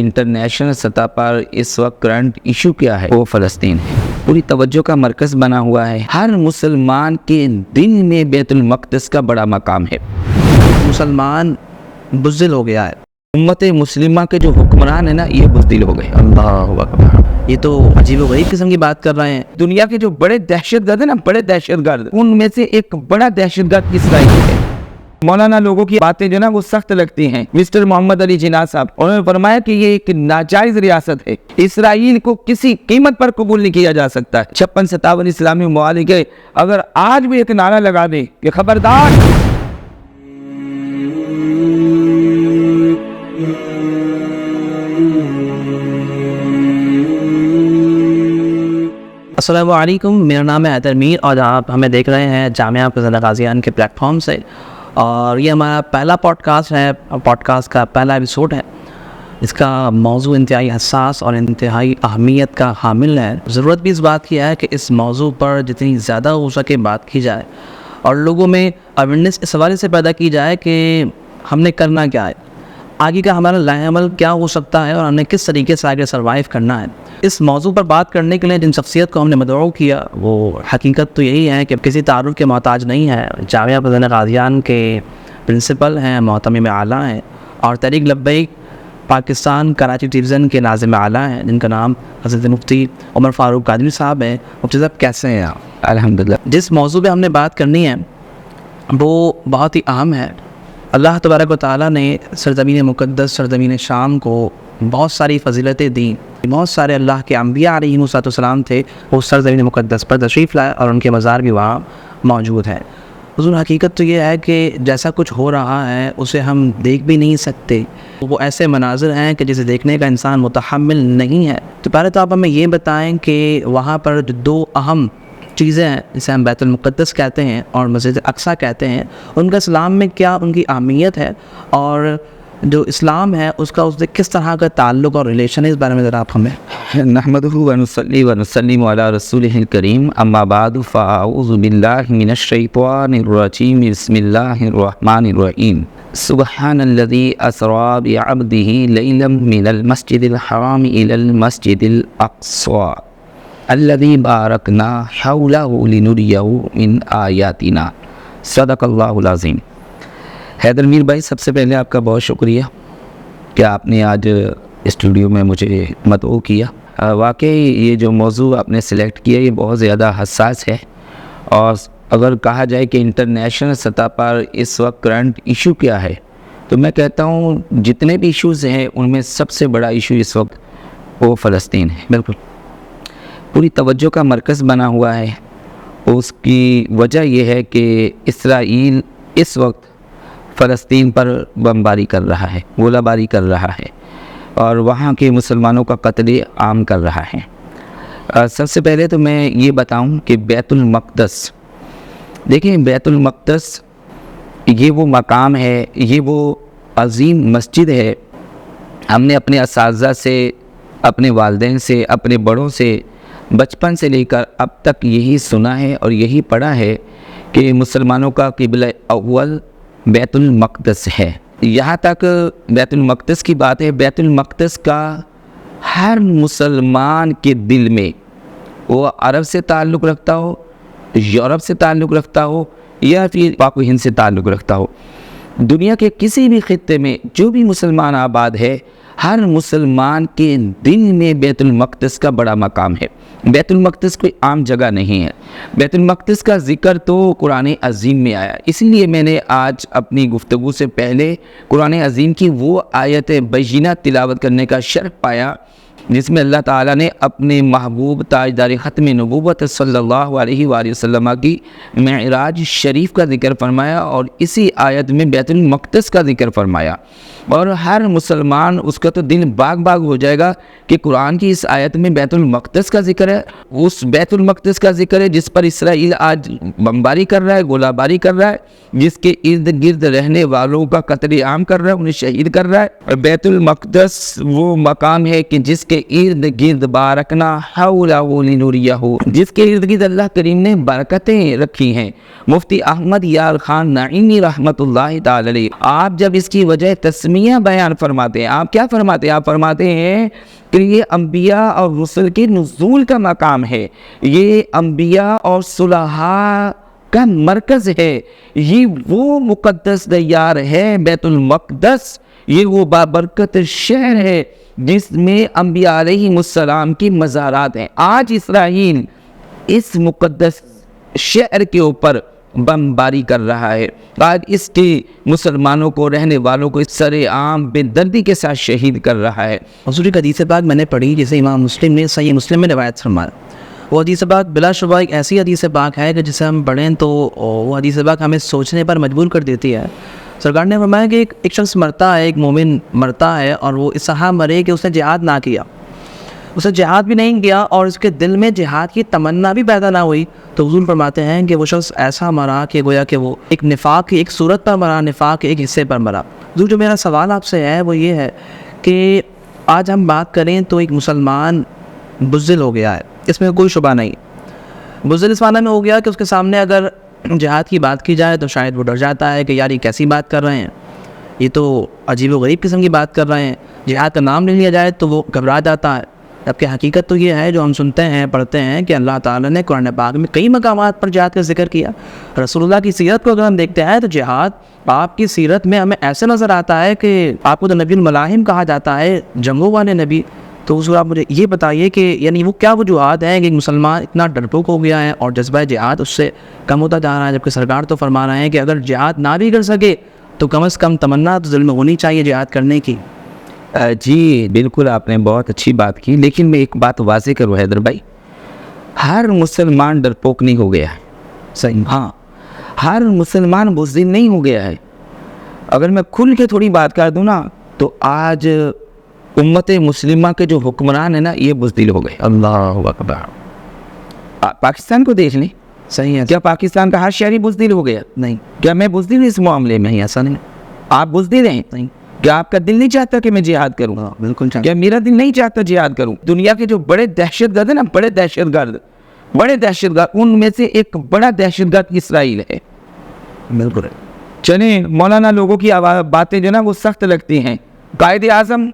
International سطح پر اس وقت current issue کیا ہے، وہ فلسطین ہے۔ پوری توجہ کا مرکز بنا ہوا ہے۔ ہر مسلمان کے دل میں بیت المقدس کا بڑا مقام ہے۔ مسلمان بزدل ہو گیا ہے۔ امت مسلمہ کے جو حکمران ہیں نا، یہ بزدل ہو گئے۔ اللہ اکبر، یہ تو عجیب و غریب قسم کی بات کر رہے ہیں۔ دنیا کے جو بڑے دہشت گرد ہیں نا، بڑے دہشت گرد، ان میں سے ایک بڑا دہشت گرد اسرائیل ہے۔ مولانا لوگوں کی باتیں جو نا وہ سخت لگتی ہیں۔ مسٹر محمد علی جناح صاحب، انہوں نے فرمایا کہ یہ ایک ناجائز ریاست ہے، اسرائیل کو کسی قیمت پر قبول نہیں کیا جا سکتا ہے۔ 56-57 اسلامی ممالک ہے، اگر آج بھی ایک نعرہ لگا دیں کہ خبردار، السلام علیکم، میرا نام ہے حیدر میر اور آپ ہمیں دیکھ رہے ہیں جامعہ فضل غازیان کے پلیٹ فارم سے، اور یہ ہمارا پہلا پوڈ کاسٹ ہے، پوڈ کاسٹ کا پہلا ایپیسوڈ ہے۔ اس کا موضوع انتہائی حساس اور انتہائی اہمیت کا حامل ہے۔ ضرورت بھی اس بات کی ہے کہ اس موضوع پر جتنی زیادہ ہو سکے بات کی جائے اور لوگوں میں اویئرنیس اس حوالے سے پیدا کی جائے کہ ہم نے کرنا کیا ہے، آگے کا ہمارا لائحہ عمل کیا ہو سکتا ہے اور ہم نے کس طریقے سے آگے سروائیو کرنا ہے۔ اس موضوع پر بات کرنے کے لیے جن شخصیت کو ہم نے مدعو کیا، وہ حقیقت تو یہی ہے کہ کسی تعارف کے محتاج نہیں ہے۔ جامعہ فضل غازیان کے پرنسپل ہیں، محتمم اعلیٰ ہیں، اور تحریک لبیک پاکستان کراچی ڈویژن کے ناظم اعلیٰ ہیں، جن کا نام حضرت مفتی عمر فاروق قادری صاحب ہیں۔ مفتی صاحب کیسے ہیں آپ؟ الحمدللہ۔ جس موضوع پہ ہم نے بات کرنی ہے وہ بہت ہی اہم ہے۔ اللہ تبارک و تعالیٰ نے سرزمین مقدس سرزمین شام کو بہت ساری فضیلتیں دیں۔ بہت سارے اللہ کے انبیاء علیہم السلام تھے، وہ سرزمین مقدس پر تشریف لائے اور ان کے مزار بھی وہاں موجود ہیں۔ حضور حقیقت تو یہ ہے کہ جیسا کچھ ہو رہا ہے اسے ہم دیکھ بھی نہیں سکتے، وہ ایسے مناظر ہیں کہ جسے دیکھنے کا انسان متحمل نہیں ہے۔ تو پہلے تو آپ ہمیں یہ بتائیں کہ وہاں پر جو دو اہم چیزیں ہیں، جسے ہم بیت المقدس کہتے ہیں اور مسجد اقصیٰ کہتے ہیں، ان کا اسلام میں کیا ان کی اہمیت ہے، اور جو اسلام ہے اس کا اس سے کس طرح کا تعلق اور ریلیشن ہے، اس بارے میں ذرا آپ ہمیں۔ نحمدہ ونصلی ونسلم علی رسولہ الکریم، اما بعد فاعوذ باللہ من الشیطان الرجیم، بسم اللہ الرحمن الرحیم۔ سبحان الذی اسری بعبدہ لیلا من المسجد الحرام الی المسجد الاقصی الذی بارکنا حولہ لنریہ من آیاتنا، صدق اللہ العظیم۔ حیدر میر بھائی، سب سے پہلے آپ کا بہت شکریہ کہ آپ نے آج اسٹوڈیو میں مجھے مدعو کیا۔ واقعی یہ جو موضوع آپ نے سلیکٹ کیا یہ بہت زیادہ حساس ہے، اور اگر کہا جائے کہ انٹرنیشنل سطح پر اس وقت کرنٹ ایشو کیا ہے، تو میں کہتا ہوں جتنے بھی ایشوز ہیں ان میں سب سے بڑا ایشو اس وقت وہ فلسطین ہے۔ بالکل، پوری توجہ کا مرکز بنا ہوا ہے۔ اس کی وجہ یہ ہے کہ اسرائیل اس وقت فلسطین پر بمباری کر رہا ہے، گولہ باری کر رہا ہے، اور وہاں کے مسلمانوں کا قتل عام کر رہا ہے۔ سب سے پہلے تو میں یہ بتاؤں کہ بیت المقدس، دیکھیں بیت المقدس یہ وہ مقام ہے، یہ وہ عظیم مسجد ہے۔ ہم نے اپنے اساتذہ سے، اپنے والدین سے، اپنے بڑوں سے بچپن سے لے کر اب تک یہی سنا ہے اور یہی پڑھا ہے کہ مسلمانوں کا قبلہ اول بیت المقدس ہے۔ یہاں تک بیت المقدس کی بات ہے، بیت المقدس کا ہر مسلمان کے دل میں، وہ عرب سے تعلق رکھتا ہو، یورپ سے تعلق رکھتا ہو، یا پھر پاک و ہند سے تعلق رکھتا ہو، دنیا کے کسی بھی خطے میں جو بھی مسلمان آباد ہے، ہر مسلمان کے دل میں بیت المقدس کا بڑا مقام ہے۔ بیت المقدس کوئی عام جگہ نہیں ہے۔ بیت المقدس کا ذکر تو قرآن عظیم میں آیا، اس لیے میں نے آج اپنی گفتگو سے پہلے قرآن عظیم کی وہ آیت بینہ تلاوت کرنے کا شرف پایا جس میں اللہ تعالیٰ نے اپنے محبوب تاجدار ختم نبوت صلی اللہ علیہ وآلہ وسلم کی معراج شریف کا ذکر فرمایا، اور اسی آیت میں بیت المقدس کا ذکر فرمایا، اور ہر مسلمان اس کا تو دل باغ باغ ہو جائے گا کہ قرآن کی اس آیت میں بیت المقدس کا ذکر ہے، اس بیت المقدس کا ذکر ہے جس پر اسرائیل آج بمباری کر رہا ہے، گولہ باری کر رہا ہے، جس کے ارد گرد رہنے والوں کا قتل عام کر رہا ہے، انہیں شہید کر رہا ہے۔ بیت المقدس وہ مقام ہے کہ جس کے ارد گرد بارکنا حولہ لنریہ، جس کے ارد گرد اللہ کریم نے برکتیں رکھی ہیں۔ مفتی احمد یار خان نعیمی رحمۃ اللہ تعالی علیہ، آپ جب اس کی وجہ تسمیہ المیہ بیان فرماتے ہیں. آپ کیا فرماتے ہیں؟ آپ فرماتے ہیں کہ یہ انبیاء اور رسل کے نزول کا مقام ہے, یہ انبیاء اور صلحاء کا مرکز ہے, یہ وہ مقدس دیار ہے بیت المقدس, یہ وہ بابرکت شہر ہے جس میں انبیاء علیہم السلام کی مزارات ہیں. آج اسرائیل اس مقدس شہر کے اوپر بمباری کر رہا ہے, آج اس کے مسلمانوں کو, رہنے والوں کو سر عام بے دردی کے ساتھ شہید کر رہا ہے. حضور کی حدیث پاک میں نے پڑھی جسے امام مسلم نے صحیح مسلم میں روایت فرمایا. وہ حدیث پاک بلا شبہ ایک ایسی حدیث پاک ہے کہ جسے ہم پڑھیں تو وہ حدیث پاک ہمیں سوچنے پر مجبور کر دیتی ہے. سرکار نے فرمایا کہ ایک شخص مرتا ہے, ایک مومن مرتا ہے, اور وہ اس طرح مرے کہ اس نے جہاد نہ کیا, اسے جہاد بھی نہیں کیا اور اس کے دل میں جہاد کی تمنا بھی پیدا نہ ہوئی. تو حضور فرماتے ہیں کہ وہ شخص ایسا مرا کہ گویا کہ وہ ایک نفاق کی ایک صورت پر مرا, نفاق کے ایک حصے پر مرا. حضور جو میرا سوال آپ سے ہے وہ یہ ہے کہ آج ہم بات کریں تو ایک مسلمان بزدل ہو گیا ہے, اس میں کوئی شبہ نہیں. بزدل اس معنی میں ہو گیا کہ اس کے سامنے اگر جہاد کی بات کی جائے تو شاید وہ ڈر جاتا ہے کہ یار یہ کیسی بات کر رہے ہیں, یہ تو عجیب و غریب قسم کی بات کر رہے ہیں. جہاد کا نام نہیں لیا جائے تو وہ گھبرا جاتا ہے. جبکہ حقیقت تو یہ ہے جو ہم سنتے ہیں, پڑھتے ہیں کہ اللہ تعالیٰ نے قرآن پاک میں کئی مقامات پر جہاد کا ذکر کیا. رسول اللہ کی سیرت کو اگر ہم دیکھتے ہیں تو جہاد آپ کی سیرت میں ہمیں ایسے نظر آتا ہے کہ آپ کو تو نبی الملاحم کہا جاتا ہے, جنگوں والے نبی. تو اس آپ مجھے یہ بتائیے کہ یعنی وہ کیا وجوہات ہیں کہ ایک مسلمان اتنا ڈرپوک ہو گیا ہے اور جذبہ جہاد اس سے کم ہوتا جا رہا ہے, جبکہ سرکار تو فرما رہے ہیں کہ اگر جہاد نہ بھی کر سکے تو کم از کم تمنا تو دل میں ہونی چاہیے جہاد کرنے کی. جی بالکل, آپ نے بہت اچھی بات کی, لیکن میں ایک بات واضح کروں حیدر بھائی, ہر مسلمان ڈرپوک نہیں ہو گیا ہے. صحیح, ہاں, ہر مسلمان بزدل نہیں ہو گیا ہے. اگر میں کھل کے تھوڑی بات کر دوں نا تو آج امت مسلمہ کے جو حکمران ہیں نا یہ بزدل ہو گئے. اللہ اکبر. پاکستان کو دیکھ لیں, صحیح ہے. کیا پاکستان کا ہر شہری بزدل ہو گیا؟ نہیں, کیا میں بزدل ہوں اس معاملے میں؟ نہیں ایسا نہیں. آپ بزدل ہیں؟ نہیں, کیا آپ کا دل نہیں چاہتا کہ میں جہاد کروں؟ بالکل کیا میرا دل نہیں چاہتا جہاد کروں؟ دنیا کے جو بڑے دہشت گرد ہیں نا, بڑے دہشت گرد, ان میں سے ایک بڑا دہشت گرد اسرائیل ہے. بالکل. چلیں مولانا لوگوں کی باتیں جو نا وہ سخت لگتی ہیں. قائد اعظم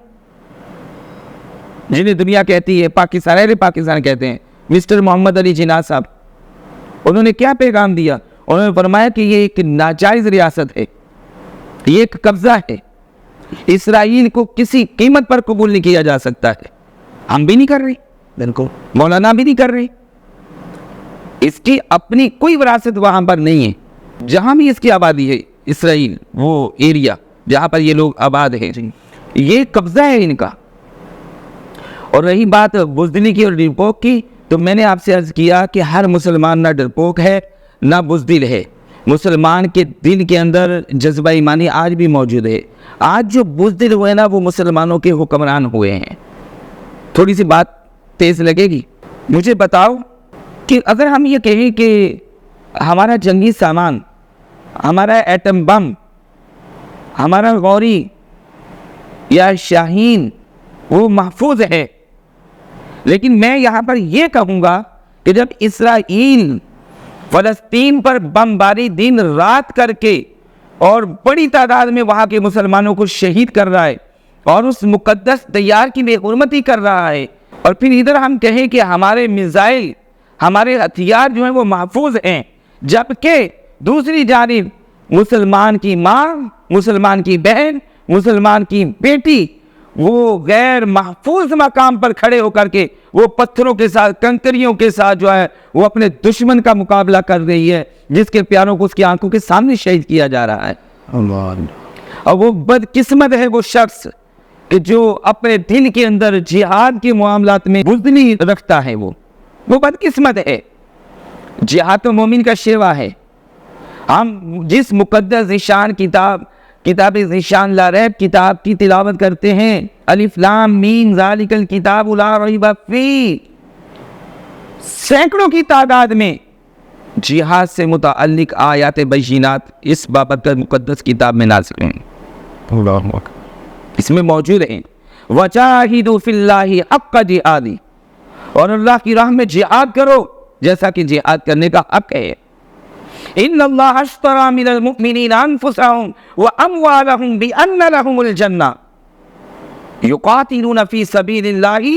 جنہیں دنیا کہتی ہے پاکستان, اہل پاکستان کہتے ہیں, مسٹر محمد علی جناح صاحب, انہوں نے کیا پیغام دیا؟ انہوں نے فرمایا کہ یہ ایک ناجائز ریاست ہے, یہ ایک قبضہ ہے, اسرائیل کو کسی قیمت پر قبول نہیں کیا جا سکتا ہے. ہم بھی نہیں کر رہے, بالکل, مولانا بھی نہیں کر رہے. اس کی اپنی کوئی وراثت وہاں پر نہیں ہے. جہاں بھی اس کی آبادی ہے, اسرائیل وہ ایریا جہاں پر یہ لوگ آباد ہیں, یہ قبضہ ہے ان کا. اور رہی بات بزدلی کی اور ڈرپوک کی, تو میں نے آپ سے عرض کیا کہ ہر مسلمان نہ ڈرپوک ہے نہ بزدل ہے. مسلمان کے دل کے اندر جذبہ ایمانی آج بھی موجود ہے. آج جو بزدل ہوئے نا وہ مسلمانوں کے حکمران ہوئے ہیں. تھوڑی سی بات تیز لگے گی. مجھے بتاؤ کہ اگر ہم یہ کہیں کہ ہمارا جنگی سامان, ہمارا ایٹم بم, ہمارا غوری یا شاہین وہ محفوظ ہے, لیکن میں یہاں پر یہ کہوں گا کہ جب اسرائیل فلسطین پر بمباری دن رات کر کے اور بڑی تعداد میں وہاں کے مسلمانوں کو شہید کر رہا ہے اور اس مقدس دیار کی بے حرمتی کر رہا ہے, اور پھر ادھر ہم کہیں کہ ہمارے میزائل, ہمارے ہتھیار جو ہیں وہ محفوظ ہیں, جبکہ دوسری جانب مسلمان کی ماں, مسلمان کی بہن, مسلمان کی بیٹی وہ غیر محفوظ مقام پر کھڑے ہو کر کے وہ پتھروں کے ساتھ, کنکریوں کے ساتھ جو ہے وہ اپنے دشمن کا مقابلہ کر رہی ہے, جس کے پیاروں کو اس کی آنکھوں کے سامنے شہید کیا جا رہا ہے. اور وہ بدقسمت ہے وہ شخص کہ جو اپنے دل کے اندر جہاد کے معاملات میں بزدلی رکھتا ہے, وہ بدقسمت ہے. جہاد تو مومن کا شیوا ہے. ہم جس مقدس ذیشان کتاب ذیشان لا ریب کتاب کی تلاوت کرتے ہیں, الف لام میم ذالک الکتاب لا ریب فیہ, سینکڑوں کی تعداد میں جہاد سے متعلق آیات بینات اس بابت کا مقدس کتاب میں نازل ہیں, اس میں موجود ہیں. وجاہدوا فی اللہ حق جہادہ, اور اللہ کی راہ میں جہاد کرو جیسا کہ جہاد کرنے کا حق ہے. ان اللہ اشتری من المؤمنین انفسهم واموالهم بان لهم الجنہ یقاتلون فی سبیل اللہ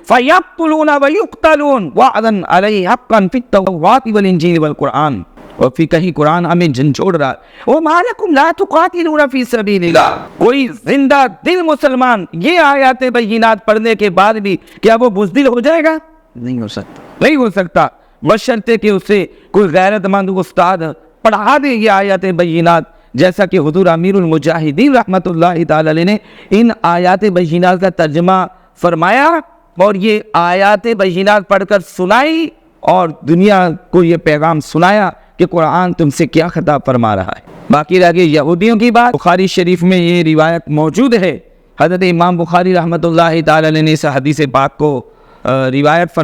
فیقتلون ویقتلون وعدا علیہ حقا فی التوراۃ والانجیل والقرآن. اور پھر کہیں قرآن ہمیں جھنجھوڑ رہا ہے وما لکم لا تقاتلون فی سبیل اللہ. کوئی زندہ دل مسلمان یہ آیات بینات پڑھنے کے بعد بھی کیا وہ بزدل ہو جائے گا؟ نہیں ہو سکتا. نہیں ہو سکتا، بشرطے کہ اسے کوئی غیرت مند استاد پڑھا دے یہ آیات بینات. جیسا کہ حضور امیر المجاہدین رحمۃ اللہ تعالی علیہ نے ان آیات بینات کا ترجمہ فرمایا اور یہ آیات بینات پڑھ کر سنائی اور دنیا کو یہ پیغام سنایا کہ قرآن تم سے کیا خطاب فرما رہا ہے. باقی رہ گئی یہودیوں کی بات. بخاری شریف میں یہ روایت موجود ہے. حضرت امام بخاری رحمۃ اللہ تعالی علیہ نے اس حدیث پاک کو روایت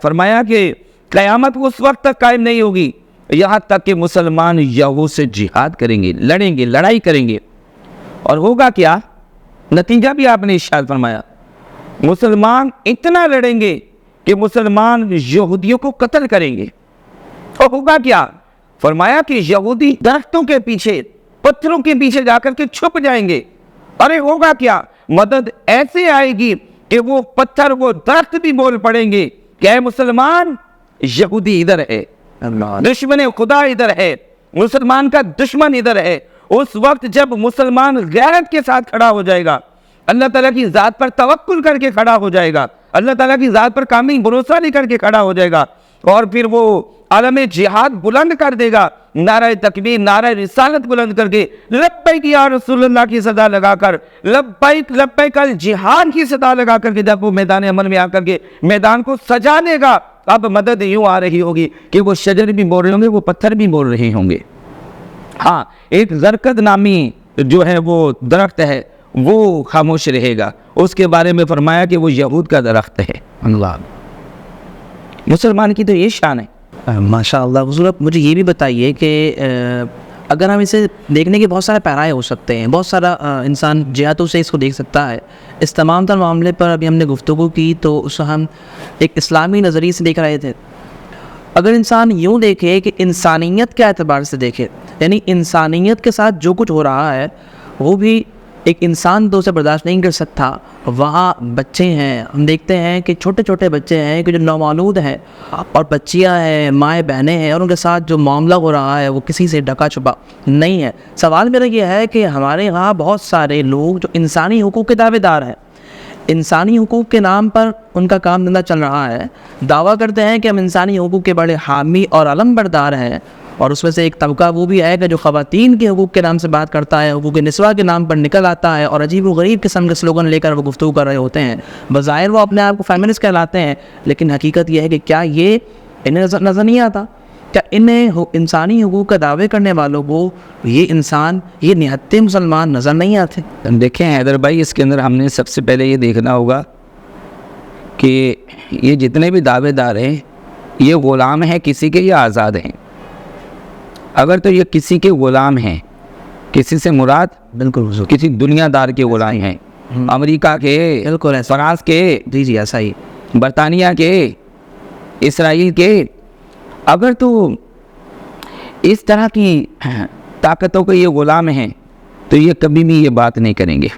فرمایا کہ قیامت اس وقت تک قائم نہیں ہوگی یہاں تک کہ مسلمان یہود سے جہاد کریں گے، لڑیں گے، لڑائی کریں گے. اور ہوگا کیا؟ نتیجہ بھی آپ نے ارشاد فرمایا، مسلمان اتنا لڑیں گے کہ مسلمان یہودیوں کو قتل کریں گے. اور ہوگا کیا؟ فرمایا کہ یہودی درختوں کے پیچھے، پتھروں کے پیچھے جا کر کے چھپ جائیں گے. ارے ہوگا کیا؟ مدد ایسے آئے گی کہ وہ پتھر، وہ درخت بھی بول پڑیں گے کہ اے مسلمان، یہودی ادھر ہے، دشمن خدا ادھر ہے، مسلمان کا دشمن ادھر ہے. اس وقت جب مسلمان غیرت کے ساتھ کھڑا ہو جائے گا، اللہ تعالیٰ کی ذات پر توکل کر کے کھڑا ہو جائے گا، اللہ تعالیٰ کی ذات پر کامل بھروسہ لے کر کے کھڑا ہو جائے گا، اور پھر وہ عالم جہاد بلند کر دے گا، نعرہ تکبیر، نعرہ رسالت بلند کر کے لبیک یا رسول اللہ کی صدا لگا کر، لبیک لبیک الجہاد کی صدا لگا کر کے جب وہ میدان عمل میں آ کر کے میدان کو سجا دے گا، اب مدد یوں آ رہی ہوگی کہ وہ شجر بھی بول رہے ہوں گے، وہ پتھر بھی بول رہے ہوں گے. ہاں، ایک زرقد نامی جو ہے وہ درخت ہے وہ خاموش رہے گا. اس کے بارے میں فرمایا کہ وہ یہود کا درخت ہے. اللہ، مسلمان کی تو یہ شان ہے. ماشاء اللہ. حضور اب مجھے یہ بھی بتائیے کہ اگر ہم اسے دیکھنے کے بہت سارے پیرائے ہو سکتے ہیں، بہت سارا انسان جہتوں سے اس کو دیکھ سکتا ہے. اس تمام تر معاملے پر ابھی ہم نے گفتگو کی تو اسے ہم ایک اسلامی نظریے سے دیکھ رہے تھے. اگر انسان یوں دیکھے کہ انسانیت کے اعتبار سے دیکھے، یعنی انسانیت کے ساتھ جو کچھ ہو رہا ہے وہ بھی ایک انسان تو اسے برداشت نہیں کر سکتا. وہاں بچے ہیں، ہم دیکھتے ہیں کہ چھوٹے چھوٹے بچے ہیں کہ جو نومولود ہیں، اور بچیاں ہیں، مائیں بہنیں ہیں، اور ان کے ساتھ جو معاملہ ہو رہا ہے وہ کسی سے ڈھکا چھپا نہیں ہے. سوال میرا یہ ہے کہ ہمارے یہاں بہت سارے لوگ جو انسانی حقوق کے دعوے دار ہیں، انسانی حقوق کے نام پر ان کا کام دھندا چل رہا ہے، دعویٰ کرتے ہیں کہ ہم انسانی حقوق کے بڑے حامی اور علم بردار ہیں، اور اس میں سے ایک طبقہ وہ بھی ہے کہ جو خواتین کے حقوق کے نام سے بات کرتا ہے، حقوق نسواں کے نام پر نکل آتا ہے اور عجیب و غریب قسم کے سلوگن لے کر وہ گفتگو کر رہے ہوتے ہیں. بظاہر وہ اپنے آپ کو فیمنسٹ کہلاتے ہیں، لیکن حقیقت یہ ہے کہ کیا یہ انہیں نظر نہیں آتا؟ کیا انہیں انسانی حقوق کا دعوے کرنے والوں کو یہ انسان، یہ نہتے مسلمان نظر نہیں آتے؟ دیکھیں حیدر بھائی، اس کے اندر ہم نے سب سے پہلے یہ دیکھنا ہوگا کہ یہ جتنے بھی دعوے دار ہیں یہ غلام ہیں کسی کے یا آزاد ہیں. اگر تو یہ کسی کے غلام ہیں، کسی سے مراد بالکل کسی دنیا دار کے غلام ہیں، امریکہ کے، بالکل فرانس کے، جی ایسا ہی، برطانیہ کے، اسرائیل کے، اگر تو اس طرح کی طاقتوں کے یہ غلام ہیں تو یہ کبھی بھی یہ بات نہیں کریں گے.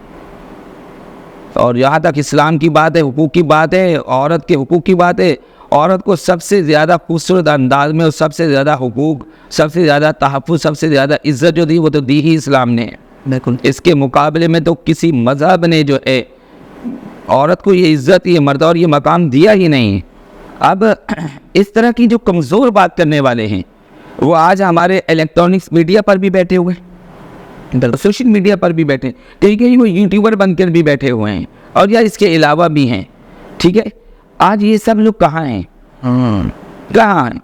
اور یہاں تک اسلام کی بات ہے، حقوق کی بات ہے، عورت کے حقوق کی بات ہے، عورت کو سب سے زیادہ خوبصورت انداز میں اور سب سے زیادہ حقوق، سب سے زیادہ تحفظ، سب سے زیادہ عزت جو دی وہ تو دی ہی اسلام نے. بالکل. اس کے مقابلے میں تو کسی مذہب نے جو ہے عورت کو یہ عزت، یہ مرتبہ اور یہ مقام دیا ہی نہیں. اب اس طرح کی جو کمزور بات کرنے والے ہیں وہ آج ہمارے الیکٹرانکس میڈیا پر بھی بیٹھے ہوئے ہیں، سوشل میڈیا پر بھی بیٹھے ہیں، کہیں کہیں وہ یوٹیوبر بن کر بھی بیٹھے ہوئے ہیں، اور یا اس کے علاوہ بھی ہیں. ٹھیک ہے، آج یہ سب لوگ کہاں ہیں؟ کہاں ہیں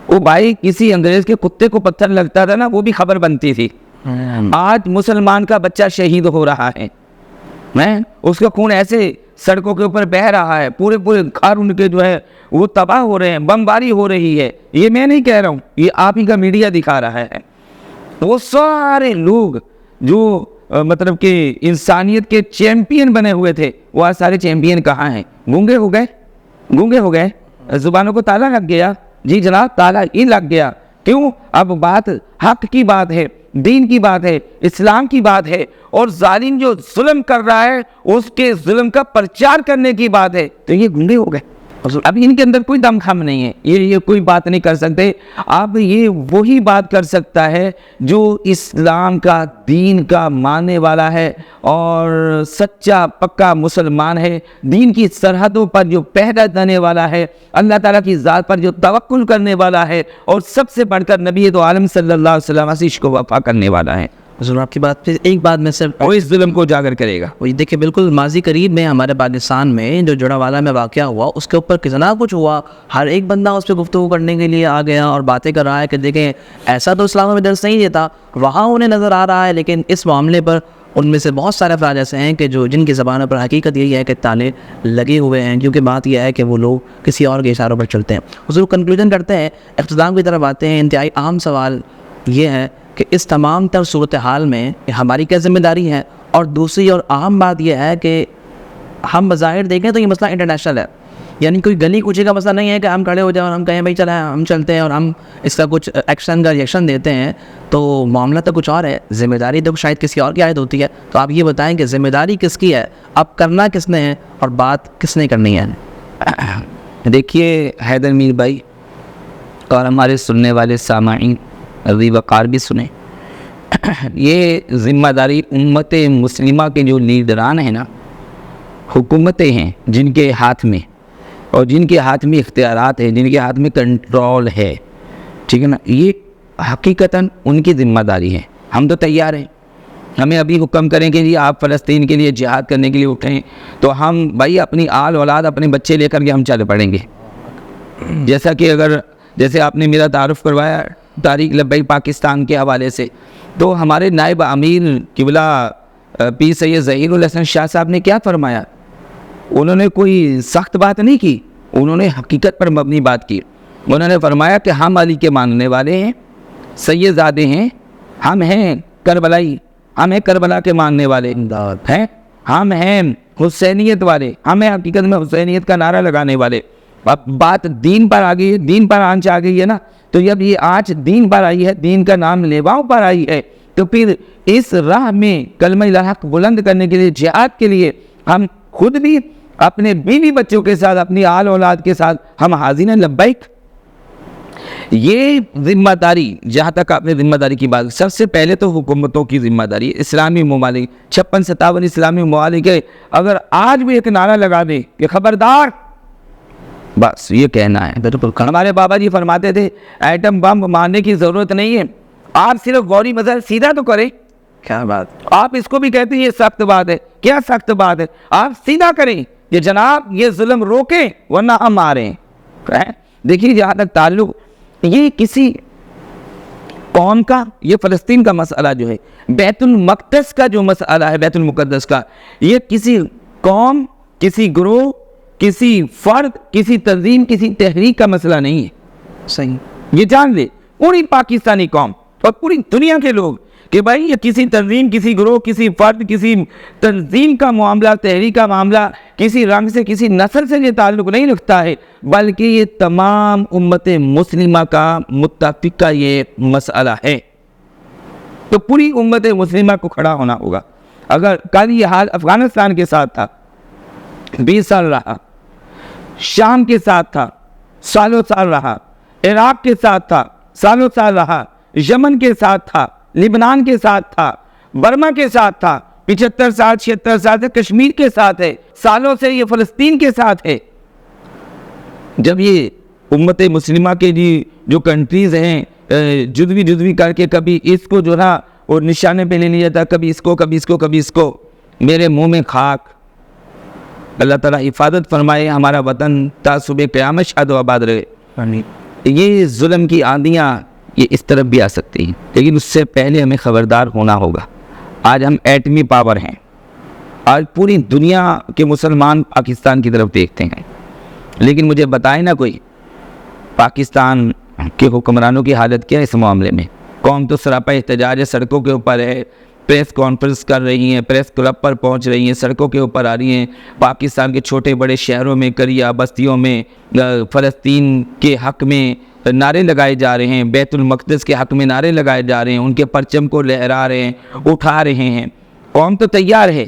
وہ بھائی؟ کسی انگریز کے کتے کو پتھر لگتا تھا نا، وہ بھی خبر بنتی تھی. آج مسلمان کا بچہ شہید ہو رہا ہے، اس کا خون ایسے سڑکوں کے اوپر بہہ رہا ہے، پورے گھر ان کے جو ہے وہ تباہ ہو رہے ہیں، بمباری ہو رہی ہے. یہ میں نہیں کہہ رہا ہوں، یہ آپ ہی کا میڈیا دکھا رہا ہے. وہ سارے لوگ جو مطلب کہ انسانیت کے چیمپئن بنے ہوئے تھے، وہ آج سارے چیمپئن کہاں ہیں؟ گونگے ہو گئے، زبانوں کو تالا لگ گیا. جی جناب، تالا ہی لگ گیا. کیوں؟ اب بات حق کی بات ہے، دین کی بات ہے، اسلام کی بات ہے، اور ظالم جو ظلم کر رہا ہے اس کے ظلم کا پرچار کرنے کی بات ہے، تو یہ گنگے ہو گئے. اب ان کے اندر کوئی دم خم نہیں ہے، یہ کوئی بات نہیں کر سکتے. اب یہ وہی بات کر سکتا ہے جو اسلام کا، دین کا ماننے والا ہے اور سچا پکا مسلمان ہے، دین کی سرحدوں پر جو پہرہ دینے والا ہے، اللہ تعالیٰ کی ذات پر جو توکل کرنے والا ہے، اور سب سے بڑھ کر نبی تو عالم صلی اللہ علیہ وسلم سے عشق و وفا کرنے والا ہے. حضور آپ کی بات پہ ایک بات میں صرف وہ اس ظلم کو اجاگر کرے گا. وہی دیکھیں، بالکل ماضی قریب میں ہمارے پاکستان میں جو جڑاوالا میں واقعہ ہوا اس کے اوپر کتنا کچھ ہوا. ہر ایک بندہ اس پہ گفتگو کرنے کے لیے آ گیا اور باتیں کر رہا ہے کہ دیکھیں ایسا تو اسلام میں درس نہیں دیتا، وہاں انہیں نظر آ رہا ہے. لیکن اس معاملے پر ان میں سے بہت سارے افراد ایسے ہیں کہ جن کی زبانوں پر حقیقت یہی ہے کہ تالے لگے ہوئے ہیں، کیونکہ بات یہ ہے کہ وہ لوگ کسی اور کے اشاروں پر چلتے ہیں. حضور کنکلوژن کرتے ہیں، اختتام کی طرف آتے ہیں. انتہائی عام سوال یہ ہے کہ اس تمام تر صورتحال میں ہماری کیا ذمہ داری ہے، اور دوسری اور اہم بات یہ ہے کہ ہم بظاہر دیکھیں تو یہ مسئلہ انٹرنیشنل ہے، یعنی کوئی گلی کوچے کا مسئلہ نہیں ہے کہ ہم کھڑے ہو جائیں اور ہم کہیں بھائی چلیں ہم چلتے ہیں اور ہم اس کا کچھ ایکشن کا ریئیکشن دیتے ہیں. تو معاملہ تو کچھ اور ہے، ذمہ داری تو شاید کسی اور کی عائد ہوتی ہے. تو آپ یہ بتائیں کہ ذمہ داری کس کی ہے، اب کرنا کس نے ہے اور بات کس نے کرنی ہے؟ دیکھیے حیدر میر بھائی اور ہمارے سننے والے سامعین ذی وقار بھی سنیں، یہ ذمہ داری امت مسلمہ کے جو لیڈران ہیں نا، حکومتیں ہیں جن کے ہاتھ میں، اور جن کے ہاتھ میں اختیارات ہیں، جن کے ہاتھ میں کنٹرول ہے، ٹھیک ہے نا، یہ حقیقتاً ان کی ذمہ داری ہے. ہم تو تیار ہیں، ہمیں ابھی حکم کریں کہ جی آپ فلسطین کے لیے جہاد کرنے کے لیے اٹھیں تو ہم بھائی اپنی آل اولاد اپنے بچے لے کر کے ہم چل پڑیں گے. جیسے آپ نے میرا تعارف کروایا تاریخ لبیک پاکستان کے حوالے سے، تو ہمارے نائب امیر قبلہ پیر سید ظہیر الحسن شاہ صاحب نے کیا فرمایا؟ انہوں نے کوئی سخت بات نہیں کی، انہوں نے حقیقت پر مبنی بات کی. انہوں نے فرمایا کہ ہم علی کے ماننے والے ہیں، سید زادے ہیں، ہم ہیں کربلائی، ہم ہیں کربلا کے ماننے والے ہیں، ہم ہیں حسینیت والے، ہم ہیں حقیقت میں حسینیت کا نعرہ لگانے والے. اب بات دین پر آ گئی ہے، دین پر آنچ آ گئی ہے نا، تو جب یہ آنچ دین پر آئی ہے، دین کا نام لیواؤں پر آئی ہے، تو پھر اس راہ میں کلمہ الحق بلند کرنے کے لیے، جہاد کے لیے ہم خود بھی اپنے بیوی بچوں کے ساتھ، اپنی آل اولاد کے ساتھ ہم حاضر ہیں لبیک. یہ ذمہ داری، جہاں تک آپ نے ذمہ داری کی بات، سب سے پہلے تو حکومتوں کی ذمہ داری ہے. اسلامی ممالک 56-57 اسلامی ممالک ہے، اگر آج بھی ایک نعرہ لگا دے کہ خبردار، بس یہ کہنا ہے. ہمارے بابا جی فرماتے تھے ایٹم بم مارنے کی ضرورت نہیں ہے، آپ صرف غوری مظہر سیدھا تو کریں. کیا بات، آپ اس کو بھی کہتے ہیں یہ سخت بات ہے، کیا سخت بات ہے؟ آپ سیدھا کریں کہ جناب یہ ظلم روکیں ورنہ ہم ماریں. دیکھیے جہاں تک تعلق یہ کسی قوم کا، یہ فلسطین کا مسئلہ جو ہے، بیت المقدس کا جو مسئلہ ہے، بیت المقدس کا، یہ کسی قوم، کسی گروہ، کسی فرد، کسی تنظیم، کسی تحریک کا مسئلہ نہیں ہے. صحیح، یہ جان لے پوری پاکستانی قوم اور پوری دنیا کے لوگ کہ بھائی یہ کسی تنظیم، کسی گروہ، کسی فرد، کسی تنظیم کا معاملہ، تحریک کا معاملہ، کسی رنگ سے، کسی نسل سے یہ تعلق نہیں رکھتا ہے، بلکہ یہ تمام امت مسلمہ کا متفق کا یہ مسئلہ ہے. تو پوری امت مسلمہ کو کھڑا ہونا ہوگا. اگر کل یہ حال افغانستان کے ساتھ تھا، 20 سال رہا، شام کے ساتھ تھا، سالوں سال رہا، عراق کے ساتھ تھا، سالوں سال رہا، یمن کے ساتھ تھا، لبنان کے ساتھ تھا، برما کے ساتھ تھا، 75 سال 76 سال سے کشمیر کے ساتھ ہے، سالوں سے یہ فلسطین کے ساتھ ہے. جب یہ امت مسلمہ کے جو کنٹریز ہیں جدوی کر کے کبھی اس کو جو نا وہ نشانے پہ لے لیا تھا، کبھی اس کو، کبھی اس کو، کبھی اس کو، میرے منہ میں خاک. اللہ تعالیٰ حفاظت فرمائے ہمارا وطن تا صبح قیامت شاد و آباد رہے. یہ ظلم کی آندیاں یہ اس طرف بھی آ سکتی ہیں، لیکن اس سے پہلے ہمیں خبردار ہونا ہوگا. آج ہم ایٹمی پاور ہیں، آج پوری دنیا کے مسلمان پاکستان کی طرف دیکھتے ہیں، لیکن مجھے بتائیں نا کوئی پاکستان کے حکمرانوں کی حالت کیا ہے اس معاملے میں؟ قوم تو سراپا احتجاج ہے، سڑکوں کے اوپر ہے، پریس کانفرنس کر رہی ہیں، پریس کلب پر پہنچ رہی ہیں، سڑکوں کے اوپر آ رہی ہیں، پاکستان کے چھوٹے بڑے شہروں میں، قریہ بستیوں میں فلسطین کے حق میں نعرے لگائے جا رہے ہیں، بیت المقدس کے حق میں نعرے لگائے جا رہے ہیں، ان کے پرچم کو لہرا رہے ہیں، اٹھا رہے ہیں. قوم تو تیار ہے،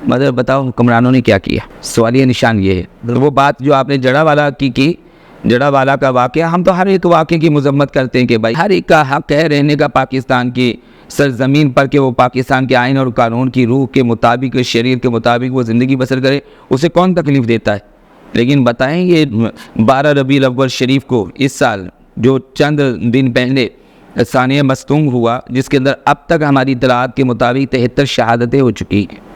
مگر بتاؤ حکمرانوں نے کیا کیا؟ سوالیہ نشان یہ ہے. وہ بات جو آپ نے جڑا والا کی جڑا والا کا واقعہ، ہم تو ہر ایک واقعے کی مذمت کرتے ہیں کہ بھائی ہر ایک کا حق ہے رہنے کا پاکستان کی سرزمین پر، کہ وہ پاکستان کے آئین اور قانون کی روح کے مطابق، شریعت کے مطابق وہ زندگی بسر کرے، اسے کون تکلیف دیتا ہے؟ لیکن بتائیں یہ 12 ربیع الاول شریف کو اس سال جو چند دن پہلے ثانیہ مستونگ ہوا، جس کے اندر اب تک ہماری اطلاعات کے مطابق 73 شہادتیں ہو چکی ہیں،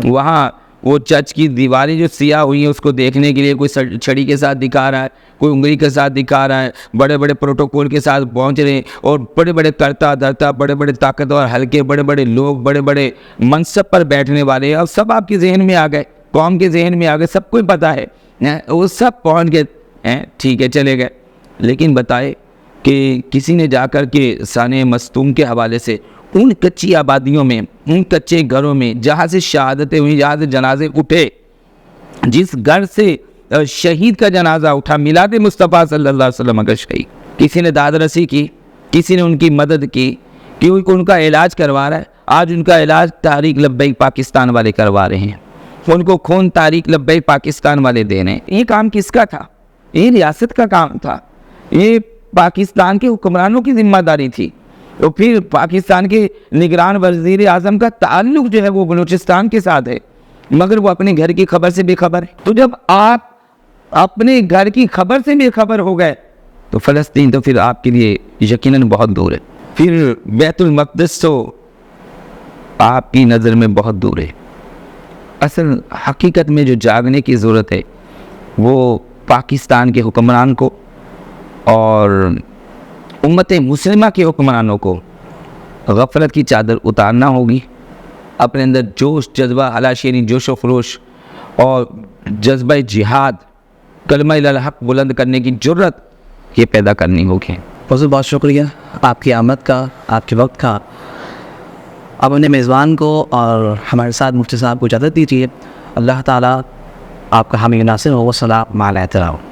وہاں وہ چرچ کی دیواریں جو سیاہ ہوئی ہیں اس کو دیکھنے کے لیے کوئی چھڑی کے ساتھ دکھا رہا ہے، کوئی انگلی کے ساتھ دکھا رہا ہے، بڑے بڑے پروٹوکول کے ساتھ پہنچ رہے ہیں، اور بڑے بڑے کرتا دھرتا، بڑے بڑے طاقتور حلقے، بڑے بڑے لوگ، بڑے بڑے منصب پر بیٹھنے والے، اور سب آپ کے ذہن میں آ گئے، قوم کے ذہن میں آ گئے، سب کو پتہ ہے، وہ سب پہنچ گئے، ٹھیک ہے چلے گئے. لیکن بتائے کہ کسی نے جا کر کے ثانیہ مستونگ کے حوالے سے ان کچی آبادیوں میں، ان کچے گھروں میں جہاں سے شہادتیں ہوئیں، جہاں سے جنازے اٹھے، جس گھر سے شہید کا جنازہ اٹھا، میلاد مصطفیٰ صلی اللہ علیہ وسلم کا شہید، کسی نے داد رسی کی، کسی نے ان کی مدد کی، کیونکہ ان کا علاج کروا رہا ہے. آج ان کا علاج تحریک لبیک پاکستان والے کروا رہے ہیں، ان کو خون تحریک لبیک پاکستان والے دے رہے ہیں. یہ کام کس کا تھا؟ یہ ریاست کا کام تھا، یہ پاکستان کے حکمرانوں کی ذمہ داری تھی. تو پھر پاکستان کے نگران وزیر اعظم کا تعلق جو ہے وہ بلوچستان کے ساتھ ہے، مگر وہ اپنے گھر کی خبر سے بے خبر ہے. تو جب آپ اپنے گھر کی خبر سے بے خبر ہو گئے تو فلسطین تو پھر آپ کے لیے یقیناً بہت دور ہے. پھر بیت المقدس تو آپ کی نظر میں بہت دور ہے. اصل حقیقت میں جو جاگنے کی ضرورت ہے وہ پاکستان کے حکمران کو اور امت مسلمہ کے حکمرانوں کو غفلت کی چادر اتارنا ہوگی. اپنے اندر جوش، جذبہ علاشینی، جوش و خروش اور جذبہ جہاد، کلمہ الحق بلند کرنے کی جرت یہ پیدا کرنی ہوگی. حضور بہت شکریہ آپ کی آمد کا، آپ کے وقت کا. اب اپنے میزبان کو اور ہمارے ساتھ مفتی صاحب کو اجازت دیجیے. اللہ تعالیٰ آپ کا حامی ناصر ہو. والسلام علیکم.